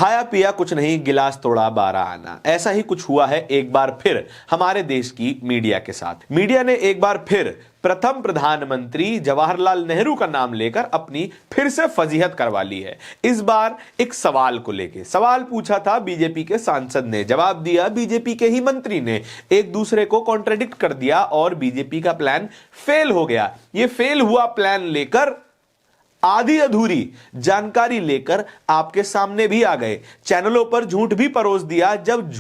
खाया पिया कुछ नहीं, गिलास तोड़ा 12 आना। ऐसा ही कुछ हुआ है एक बार फिर हमारे देश की मीडिया के साथ। मीडिया ने एक बार फिर प्रथम प्रधानमंत्री जवाहरलाल नेहरू का नाम लेकर अपनी फिर से फजीहत करवा ली है। इस बार एक सवाल को लेकर सवाल पूछा था बीजेपी के सांसद ने, जवाब दिया बीजेपी के ही मंत्री ने, एक दूसरे को कॉन्ट्रडिक्ट कर दिया और बीजेपी का प्लान फेल हो गया। ये फेल हुआ प्लान लेकर आधी अधूरी जानकारी लेकर आपके सामने भी आ गए, चैनलों पर झूठ भी परोस दिया। जब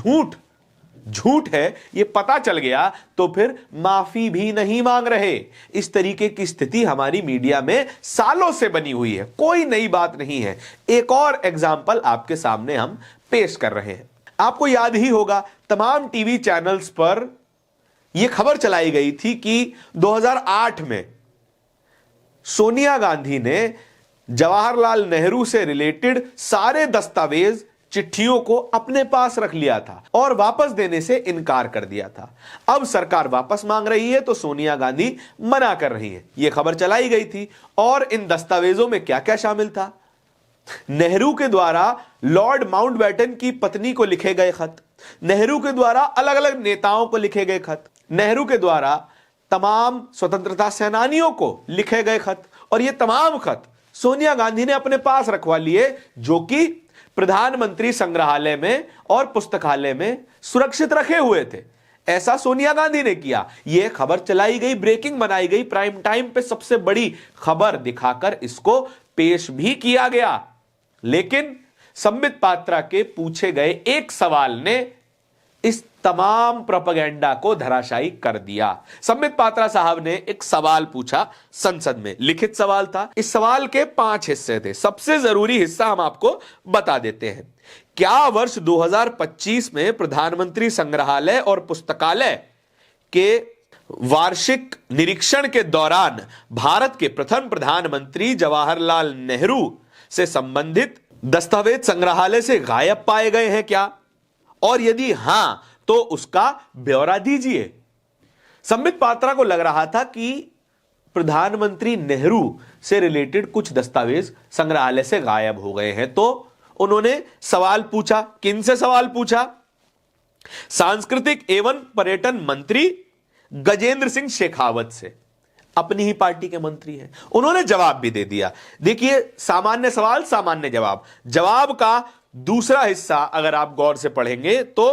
झूठ है ये पता चल गया तो फिर माफी भी नहीं मांग रहे। इस तरीके की स्थिति हमारी मीडिया में सालों से बनी हुई है, कोई नई बात नहीं है। एक और एग्जाम्पल आपके सामने हम पेश कर रहे हैं। आपको याद ही होगा तमाम टीवी चैनल्स पर यह खबर चलाई गई थी कि 2008 में सोनिया गांधी ने जवाहरलाल नेहरू से रिलेटेड सारे दस्तावेज, चिट्ठियों को अपने पास रख लिया था और वापस देने से इनकार कर दिया था। अब सरकार वापस मांग रही है तो सोनिया गांधी मना कर रही है। यह खबर चलाई गई थी। और इन दस्तावेजों में क्या क्या शामिल था? नेहरू के द्वारा लॉर्ड माउंटबेटन की पत्नी को लिखे गए खत, नेहरू के द्वारा अलग अलग नेताओं को लिखे गए खत, नेहरू के द्वारा तमाम स्वतंत्रता सेनानियों को लिखे गए खत, और ये तमाम खत सोनिया गांधी ने अपने पास रखवा लिए, जो कि प्रधानमंत्री संग्रहालय में और पुस्तकालय में सुरक्षित रखे हुए थे। ऐसा सोनिया गांधी ने किया। यह खबर चलाई गई, ब्रेकिंग बनाई गई, प्राइम टाइम पे सबसे बड़ी खबर दिखाकर इसको पेश भी किया गया। लेकिन संबित पात्रा के पूछे गए एक सवाल ने इस तमाम प्रोपेगेंडा को धराशायी कर दिया। संबित पात्रा साहब ने एक सवाल पूछा संसद में, लिखित सवाल था। इस सवाल के 5 हिस्से थे। सबसे जरूरी हिस्सा हम आपको बता देते हैं। क्या वर्ष 2025 में प्रधानमंत्री संग्रहालय और पुस्तकालय के वार्षिक निरीक्षण के दौरान भारत के प्रथम प्रधानमंत्री जवाहरलाल नेहरू से संबंधित दस्तावेज संग्रहालय से गायब पाए गए हैं क्या? और यदि हां तो उसका ब्यौरा दीजिए। संबित पात्रा को लग रहा था कि प्रधानमंत्री नेहरू से रिलेटेड कुछ दस्तावेज संग्रहालय से गायब हो गए हैं, तो उन्होंने सवाल पूछा। किन से सवाल पूछा? सांस्कृतिक एवं पर्यटन मंत्री गजेंद्र सिंह शेखावत से, अपनी ही पार्टी के मंत्री हैं। उन्होंने जवाब भी दे दिया। देखिए, सामान्य सवाल, सामान्य जवाब। जवाब का दूसरा हिस्सा अगर आप गौर से पढ़ेंगे तो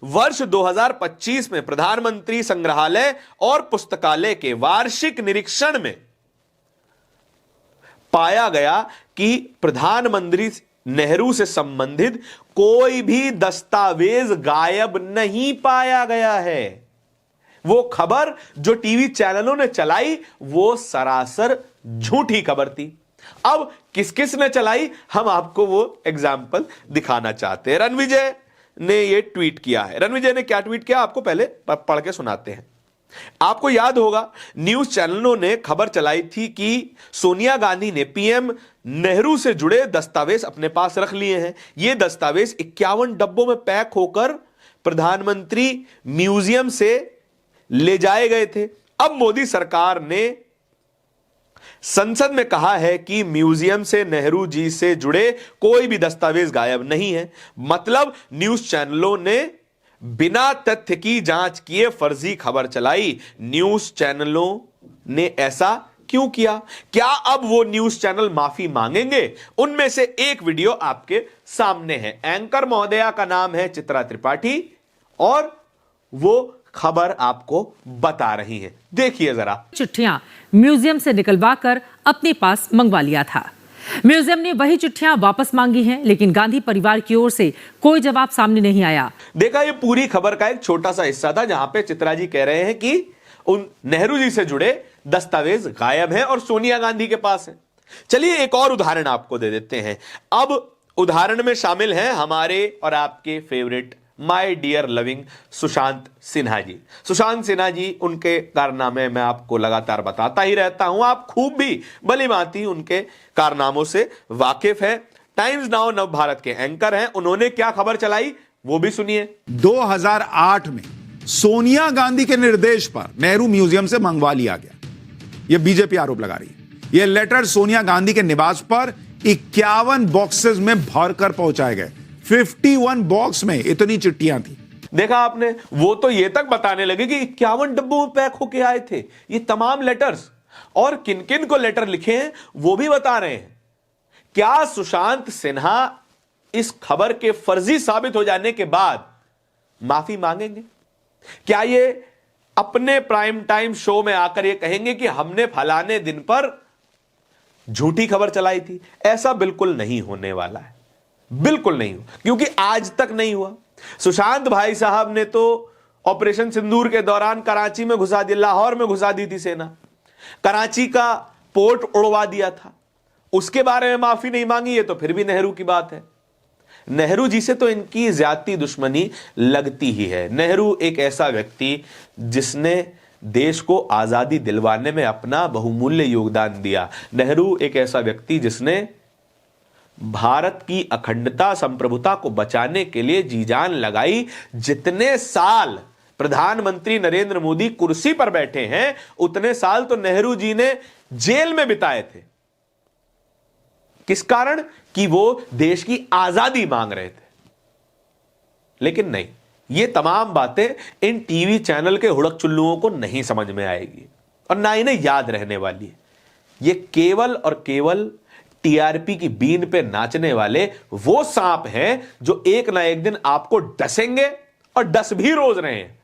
वर्ष 2025 में प्रधानमंत्री संग्रहालय और पुस्तकालय के वार्षिक निरीक्षण में पाया गया कि प्रधानमंत्री नेहरू से संबंधित कोई भी दस्तावेज गायब नहीं पाया गया है। वो खबर जो टीवी चैनलों ने चलाई वो सरासर झूठी खबर थी। अब किस किस ने चलाई, हम आपको वो एग्जाम्पल दिखाना चाहते हैं। रणविजय ने ये ट्वीट किया है। रणविजय ने क्या ट्वीट किया आपको पहले पढ़ के सुनाते हैं। आपको याद होगा न्यूज चैनलों ने खबर चलाई थी कि सोनिया गांधी ने पीएम नेहरू से जुड़े दस्तावेज अपने पास रख लिए हैं। ये दस्तावेज 51 डब्बों में पैक होकर प्रधानमंत्री म्यूजियम से ले जाए गए थे। अब मोदी सरकार ने संसद में कहा है कि म्यूजियम से नेहरू जी से जुड़े कोई भी दस्तावेज गायब नहीं है। मतलब न्यूज चैनलों ने बिना तथ्य की जांच किए फर्जी खबर चलाई। न्यूज चैनलों ने ऐसा क्यों किया? क्या अब वो न्यूज चैनल माफी मांगेंगे? उनमें से एक वीडियो आपके सामने है। एंकर महोदया का नाम है चित्रा त्रिपाठी और वो खबर आपको बता रही है। देखिए जरा। चिट्ठियां म्यूजियम से निकलवा कर अपने पास मंगवा लिया था। म्यूजियम ने वही चिट्ठियां वापस मांगी हैं, लेकिन गांधी परिवार की ओर से कोई जवाब सामने नहीं आया। देखा, ये पूरी खबर का एक छोटा सा हिस्सा था जहां पे चित्रा जी कह रहे हैं कि उन नेहरू जी से जुड़े दस्तावेज गायब हैं और सोनिया गांधी के पास है। चलिए एक और उदाहरण आपको दे देते हैं। अब उदाहरण में शामिल हैं हमारे और आपके favourite my dear loving Sushant Sinha ji. Sushant Sinha ji, उनके कारनामे मैं आपको लगातार बताता ही रहता हूं। आप खूब भी भली भांति उनके कारनामों से वाकिफ है। टाइम्स नाउ नव भारत के एंकर हैं। उन्होंने क्या खबर चलाई वो भी सुनिए। 2008 में सोनिया गांधी के निर्देश पर नेहरू म्यूजियम से मंगवा लिया गया। यह बीजेपी आरोप लगा रही है। यह लेटर सोनिया गांधी के निवास पर 51 बॉक्सेस में भरकर पहुंचाए गए। 51 बॉक्स में इतनी चिट्ठियां थी। देखा आपने, वो तो ये तक बताने लगे कि 51 डब्बों में पैक होके आए थे ये तमाम लेटर्स, और किन किन को लेटर लिखे हैं वो भी बता रहे हैं। क्या सुशांत सिन्हा इस खबर के फर्जी साबित हो जाने के बाद माफी मांगेंगे? क्या ये अपने प्राइम टाइम शो में आकर ये कहेंगे कि हमने फलाने दिन पर झूठी खबर चलाई थी? ऐसा बिल्कुल नहीं होने वाला है, बिल्कुल नहीं हो, क्योंकि आज तक नहीं हुआ। सुशांत भाई साहब ने तो ऑपरेशन सिंदूर के दौरान कराची में घुसा दी, लाहौर में घुसा दी थी सेना, कराची का पोर्ट उड़वा दिया था, उसके बारे में माफी नहीं मांगी। ये तो फिर भी नेहरू की बात है। नेहरू जी से तो इनकी ज्यादा दुश्मनी लगती ही है। नेहरू एक ऐसा व्यक्ति जिसने देश को आजादी दिलवाने में अपना बहुमूल्य योगदान दिया। नेहरू एक ऐसा व्यक्ति जिसने भारत की अखंडता संप्रभुता को बचाने के लिए जी जान लगाई। जितने साल प्रधानमंत्री नरेंद्र मोदी कुर्सी पर बैठे हैं उतने साल तो नेहरू जी ने जेल में बिताए थे। किस कारण? कि वो देश की आजादी मांग रहे थे। लेकिन नहीं, ये तमाम बातें इन टीवी चैनल के हुड़क चुल्लुओं को नहीं समझ में आएगी और ना इन्हें याद रहने वाली है। ये केवल और केवल टीआरपी की बीन पे नाचने वाले वो सांप हैं जो एक ना एक दिन आपको डसेंगे और डस भी रोज रहे हैं।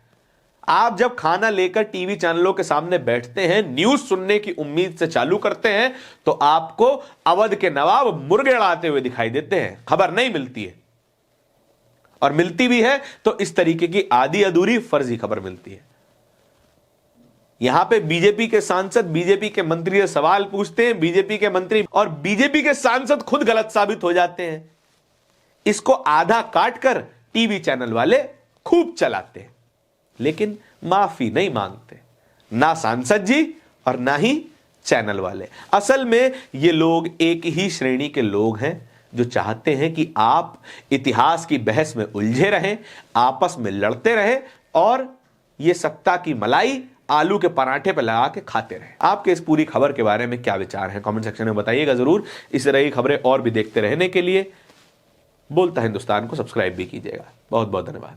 आप जब खाना लेकर टीवी चैनलों के सामने बैठते हैं, न्यूज सुनने की उम्मीद से चालू करते हैं, तो आपको अवध के नवाब मुर्गे उड़ाते हुए दिखाई देते हैं। खबर नहीं मिलती है, और मिलती भी है तो इस तरीके की आधी अधूरी फर्जी खबर मिलती है। यहां पे बीजेपी के सांसद बीजेपी के मंत्री से सवाल पूछते हैं, बीजेपी के मंत्री और बीजेपी के सांसद खुद गलत साबित हो जाते हैं। इसको आधा काट कर टीवी चैनल वाले खूब चलाते हैं, लेकिन माफी नहीं मांगते, ना सांसद जी और ना ही चैनल वाले। असल में ये लोग एक ही श्रेणी के लोग हैं जो चाहते हैं कि आप इतिहास की बहस में उलझे रहें, आपस में लड़ते रहें और ये सत्ता की मलाई आलू के पराठे पर लगा के खाते रहे। आपके इस पूरी खबर के बारे में क्या विचार हैं कमेंट सेक्शन में बताइएगा जरूर। इस तरह की खबरें और भी देखते रहने के लिए बोलता हिंदुस्तान को सब्सक्राइब भी कीजिएगा। बहुत बहुत धन्यवाद।